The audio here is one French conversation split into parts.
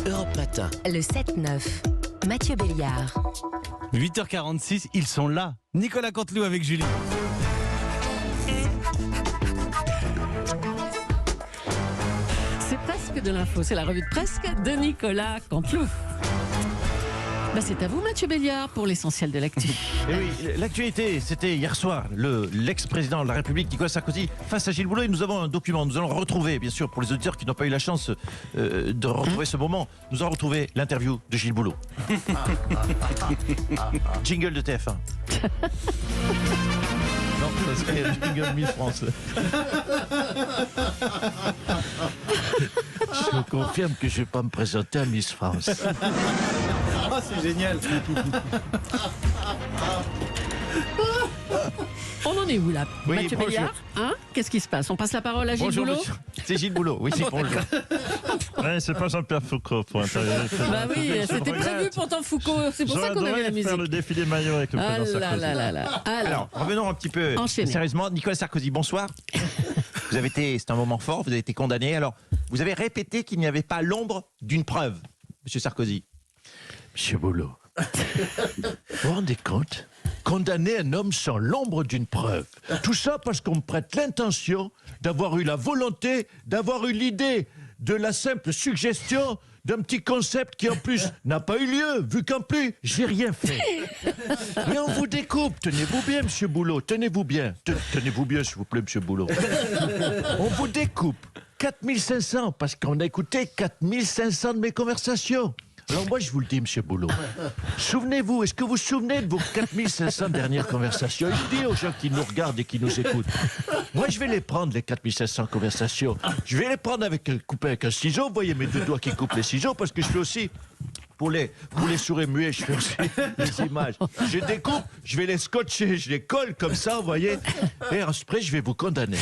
Europe Matin. Le 7-9, Mathieu Béliard. 8h46, ils sont là. Nicolas Canteloup avec Julie. C'est presque de l'info, c'est la revue de presse de Nicolas Canteloup. C'est à vous Mathieu Béliard pour l'essentiel de l'actu. Et oui, l'actualité, c'était hier soir, l'ex-président de la République, Nicolas Sarkozy, face à Gilles Boulot. Et nous avons un document, nous allons retrouver, bien sûr, pour les auditeurs qui n'ont pas eu la chance de retrouver ce moment, nous allons retrouver l'interview de Gilles Boulot. Jingle de TF1. Non, ça serait jingle Miss France. Je confirme que je ne vais pas me présenter à Miss France. Oh, c'est génial. On en est où là, Oui, Mathieu bonjour. Béliard, qu'est-ce qui se passe? On passe la parole à Gilles Bonjour, Boulot. monsieur. C'est Gilles Boulot, oui, c'est bonjour. Ouais, c'est pas Jean-Pierre Foucault pour intervenir. Bah oui, c'était prévu pourtant Foucault, c'est pour ça qu'on avait la musique. faire le défilé maillot avec le Ah président là Sarkozy. là là là. Alors, revenons un petit peu Enchaînez. sérieusement. Nicolas Sarkozy, bonsoir. Vous avez été, c'est un moment fort, vous avez été condamné. Alors, vous avez répété qu'il n'y avait pas l'ombre d'une preuve, monsieur Sarkozy. Monsieur Boulot, vous vous rendez compte? Condamner un homme sans l'ombre d'une preuve. Tout ça parce qu'on me prête l'intention d'avoir eu la volonté, d'avoir eu l'idée de la simple suggestion d'un petit concept qui en plus n'a pas eu lieu, vu qu'en plus, j'ai rien fait. Mais on vous découpe, tenez-vous bien, monsieur Boulot, tenez-vous bien. Tenez-vous bien, s'il vous plaît, monsieur Boulot. On vous découpe 4500, parce qu'on a écouté 4500 de mes conversations. Alors moi, je vous le dis, monsieur Boulot, souvenez-vous, est-ce que vous vous souvenez de vos 4500 dernières conversations? Je dis aux gens qui nous regardent et qui nous écoutent, moi, je vais les prendre, les 4500 conversations. Je vais les prendre couper avec un ciseau. Vous voyez mes deux doigts qui coupent les ciseaux, parce que je fais aussi... Pour les sourds et muets, je fais aussi les images. Je découpe, je vais les scotcher, je les colle comme ça, vous voyez. Et après, je vais vous condamner.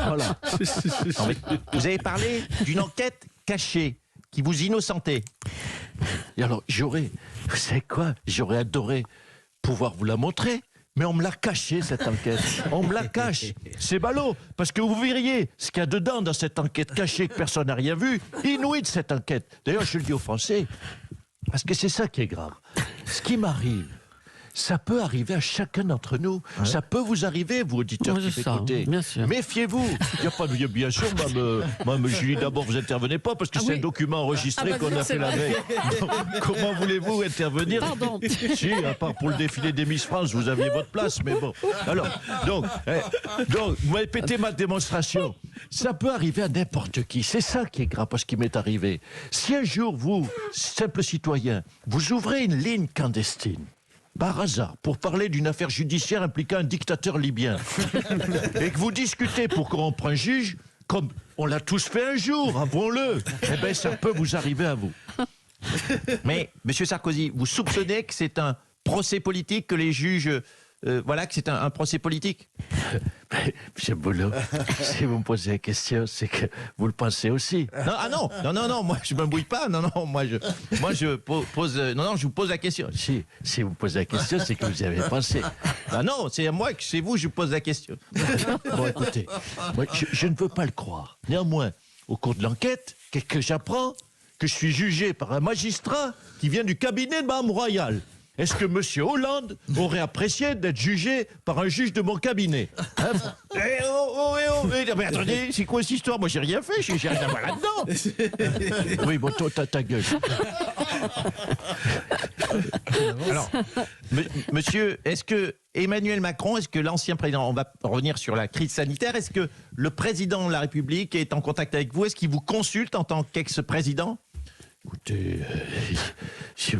Voilà. Non, mais vous avez parlé d'une enquête cachée qui vous innocentait. Et alors, vous savez quoi? J'aurais adoré pouvoir vous la montrer. Mais on me l'a caché, cette enquête. On me la cache. C'est ballot, parce que vous verriez ce qu'il y a dedans dans cette enquête cachée que personne n'a rien vu. Inouï de cette enquête. D'ailleurs, je le dis aux Français, parce que c'est ça qui est grave. Ce qui m'arrive, ça peut arriver à chacun d'entre nous. Ouais. Ça peut vous arriver, vous auditeurs Oui, qui ça, m'écoutez. bien sûr. Méfiez-vous. Il n'y a pas de... Bien sûr, Mme Julie, d'abord, vous intervenez pas, parce que c'est un document enregistré qu'on a fait la veille. Donc, comment voulez-vous intervenir? Pardon. Si, à part pour le défilé des Miss France, vous aviez votre place, mais bon. Alors, donc vous m'avez pété ma démonstration. Ça peut arriver à n'importe qui. C'est ça qui est grave, parce qu'il m'est arrivé. Si un jour, vous, simple citoyen, vous ouvrez une ligne clandestine, par hasard, pour parler d'une affaire judiciaire impliquant un dictateur libyen, et que vous discutez pour corrompre un juge, comme on l'a tous fait un jour, avouons-le, eh bien, ça peut vous arriver à vous. Mais, monsieur Sarkozy, vous soupçonnez que c'est un procès politique, que les juges... que c'est un procès politique? Monsieur Boulot, si vous me posez la question, c'est que vous le pensez aussi. Non, moi je ne m'embrouille pas. Moi je pose. Je vous pose la question. Si vous posez la question, c'est que vous y avez pensé. Ah non, c'est vous, je vous pose la question. Bon, écoutez, moi, je ne veux pas le croire. Néanmoins, au cours de l'enquête, que j'apprends que je suis jugé par un magistrat qui vient du cabinet de Mme Royal. Est-ce que M. Hollande aurait apprécié d'être jugé par un juge de mon cabinet? Mais attendez, c'est quoi cette histoire? Moi, j'ai rien fait, j'ai rien à voir là-dedans. Oui, bon, toi, ta gueule. Alors, monsieur, est-ce que Emmanuel Macron, est-ce que l'ancien président, on va revenir sur la crise sanitaire, est-ce que le président de la République est en contact avec vous? Est-ce qu'il vous consulte en tant qu'ex-président? Écoutez,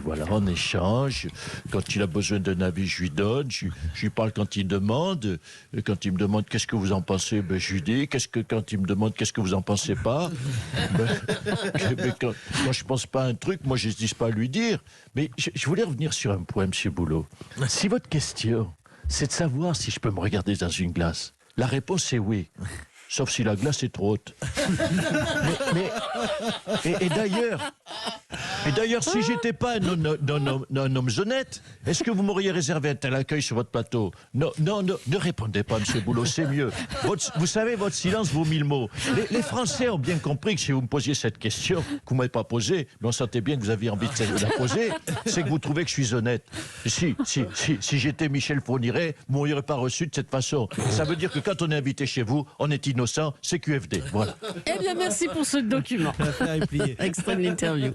voilà, on échange. Quand il a besoin d'un avis, je lui donne. Je lui parle quand il demande. Quand il me demande qu'est-ce que vous en pensez, je lui dis. Quand il me demande qu'est-ce que vous en pensez pas, quand je pense pas à un truc, moi je n'hésite pas à lui dire. Mais je voulais revenir sur un point, monsieur Boulot. Si votre question, c'est de savoir si je peux me regarder dans une glace, la réponse est oui. Sauf si la glace est trop haute. Et d'ailleurs, Et d'ailleurs, si j'étais pas un homme honnête, est-ce que vous m'auriez réservé un tel accueil sur votre plateau? Non, ne répondez pas, monsieur Boulot, c'est mieux. Vous savez, votre silence vaut 1000 mots. Les Français ont bien compris que si vous me posiez cette question, que vous ne m'avez pas posée, mais on sentait bien que vous aviez envie de la poser, c'est que vous trouvez que je suis honnête. Si j'étais Michel Fourniret, vous ne m'auriez pas reçu de cette façon. Ça veut dire que quand on est invité chez vous, on est innocent, c'est QFD. Voilà. Eh bien, merci pour ce document. Extrait de l'interview.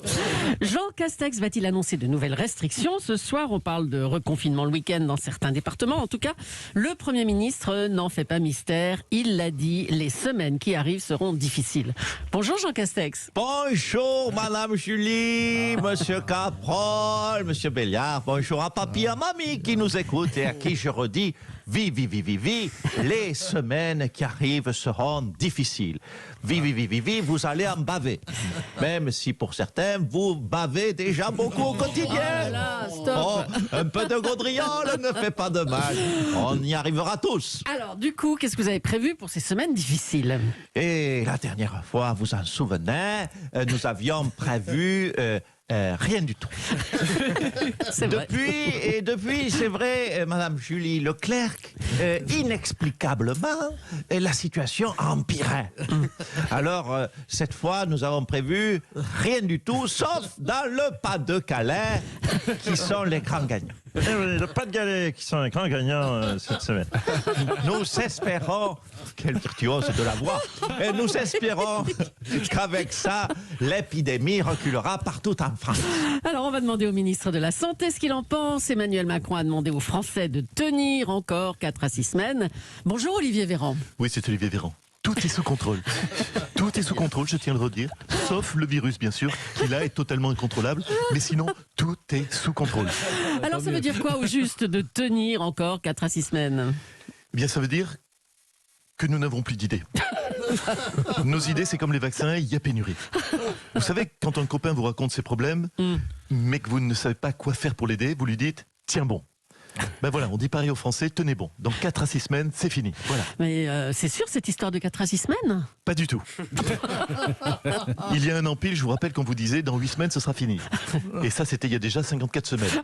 Jean Castex va-t-il annoncer de nouvelles restrictions? Ce soir, on parle de reconfinement le week-end dans certains départements. En tout cas, le Premier ministre n'en fait pas mystère. Il l'a dit, les semaines qui arrivent seront difficiles. Bonjour Jean Castex. Bonjour Madame Julie, Monsieur Caprol, Monsieur Béliard, bonjour à papy et à mamie qui nous écoutent et à qui je redis vivi, les semaines qui arrivent seront difficiles. Vivi, vous allez en baver. Même si pour certains, vous bavez déjà beaucoup au quotidien. Là, stop. Oh, un peu de gaudriole ne fait pas de mal. On y arrivera tous. Alors, du coup, qu'est-ce que vous avez prévu pour ces semaines difficiles? Et la dernière fois, vous en souvenez, nous avions prévu rien du tout. C'est vrai. Depuis, c'est vrai, Madame Julie Leclerc, inexplicablement, la situation a empiré. Alors, cette fois, nous avons prévu rien du tout, sauf dans le Pas-de-Calais, qui sont les grands gagnants. Le Pas-de-Calais, qui sont les grands gagnants cette semaine. Nous espérons, quel virtuose de la voix, et nous espérons qu'avec ça, l'épidémie reculera partout en France. Alors, on va demander au ministre de la Santé ce qu'il en pense. Emmanuel Macron a demandé aux Français de tenir encore 4 à 6 semaines. Bonjour Olivier Véran. Oui, c'est Olivier Véran. Tout est sous contrôle. Tout est sous contrôle, je tiens à le redire. Sauf le virus, bien sûr, qui là est totalement incontrôlable. Mais sinon, tout est sous contrôle. Alors, ça veut dire quoi au juste de tenir encore 4 à 6 semaines? Eh bien, ça veut dire que nous n'avons plus d'idées. Nos idées, c'est comme les vaccins, il y a pénurie. Vous savez, quand un copain vous raconte ses problèmes, mais que vous ne savez pas quoi faire pour l'aider, vous lui dites « tiens bon ». Ben voilà, on dit pareil aux Français, tenez bon. Dans 4 à 6 semaines, c'est fini. Voilà. Mais c'est sûr cette histoire de 4 à 6 semaines? Pas du tout. Il y a un an pile, je vous rappelle qu'on vous disait dans 8 semaines, ce sera fini. Et ça, c'était il y a déjà 54 semaines.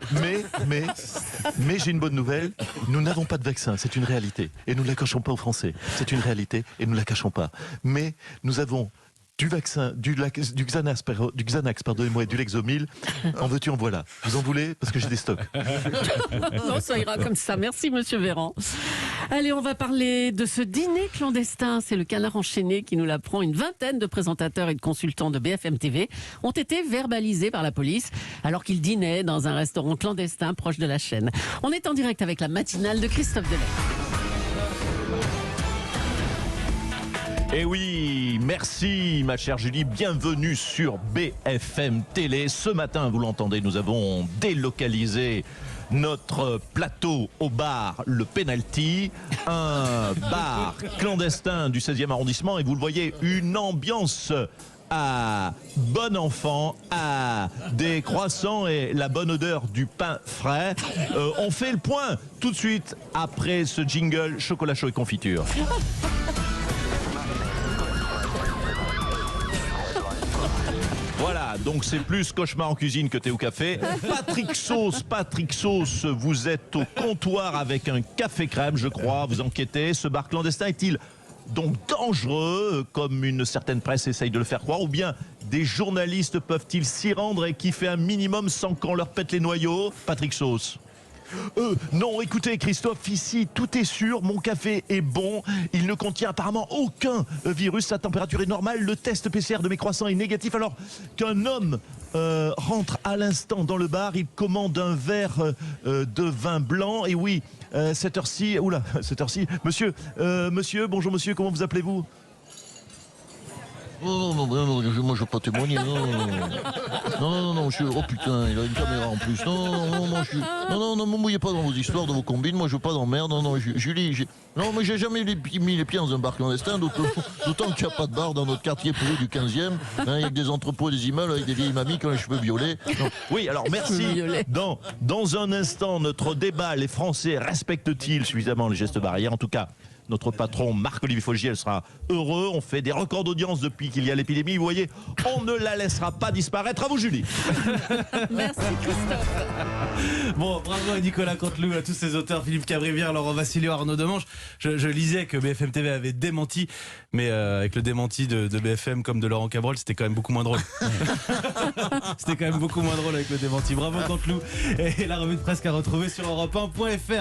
Mais j'ai une bonne nouvelle, nous n'avons pas de vaccin, c'est une réalité. Et nous ne la cachons pas aux Français. C'est une réalité et nous ne la cachons pas. Mais nous avons du vaccin, du Xanax, pardonnez-moi, et du Lexomil. En veux-tu, en voilà. Vous en voulez? Parce que j'ai des stocks. Non, ça ira comme ça. Merci, monsieur Véran. Allez, on va parler de ce dîner clandestin. C'est le Canard enchaîné qui nous l'apprend. Une vingtaine de présentateurs et de consultants de BFM TV ont été verbalisés par la police alors qu'ils dînaient dans un restaurant clandestin proche de la chaîne. On est en direct avec la matinale de Christophe Delay. Eh oui, merci ma chère Julie, bienvenue sur BFM Télé. Ce matin, vous l'entendez, nous avons délocalisé notre plateau au bar Le Penalty, un bar clandestin du 16e arrondissement. Et vous le voyez, une ambiance à bon enfant, à des croissants et la bonne odeur du pain frais. On fait le point tout de suite après ce jingle chocolat chaud et confiture. Voilà, donc c'est plus cauchemar en cuisine que thé au café. Patrick Sauce, vous êtes au comptoir avec un café crème, je crois, vous enquêtez. Ce bar clandestin est-il donc dangereux, comme une certaine presse essaye de le faire croire, ou bien des journalistes peuvent-ils s'y rendre et kiffer un minimum sans qu'on leur pète les noyaux? Patrick Sauce. Non, écoutez Christophe, ici tout est sûr, mon café est bon, il ne contient apparemment aucun virus, sa température est normale, le test PCR de mes croissants est négatif, alors qu'un homme rentre à l'instant dans le bar, il commande un verre de vin blanc, et oui, cette heure-ci, monsieur, bonjour monsieur, comment vous appelez-vous? Non, moi je ne veux pas témoigner. Non, monsieur. Oh putain, il a une caméra en plus. Non, ne me mouillez pas dans vos histoires, dans vos combines. Moi je veux pas d'emmerde. Non, Julie, non, mais j'ai jamais mis les pieds dans un bar clandestin. D'autant qu'il n'y a pas de bar dans notre quartier pourri du 15e. Il y a que des entrepôts et des immeubles avec des vieilles mamies qui ont les cheveux violets. Non. Oui, alors merci. Dans un instant, notre débat, les Français respectent-ils suffisamment les gestes barrières? En tout cas, Notre patron Marc-Olivier Fogiel sera heureux. On fait des records d'audience depuis qu'il y a l'épidémie. Vous voyez, on ne la laissera pas disparaître. À vous, Julie. Merci Christophe. Bon, bravo à Nicolas Canteloup, à tous ces auteurs, Philippe Cabrivière, Laurent Vassilio, Arnaud Demange. Je lisais que BFM TV avait démenti, mais avec le démenti de BFM comme de Laurent Cabrol, c'était quand même beaucoup moins drôle. C'était quand même beaucoup moins drôle avec le démenti. Bravo Canteloup. Et la revue de presse à retrouver sur europe1.fr.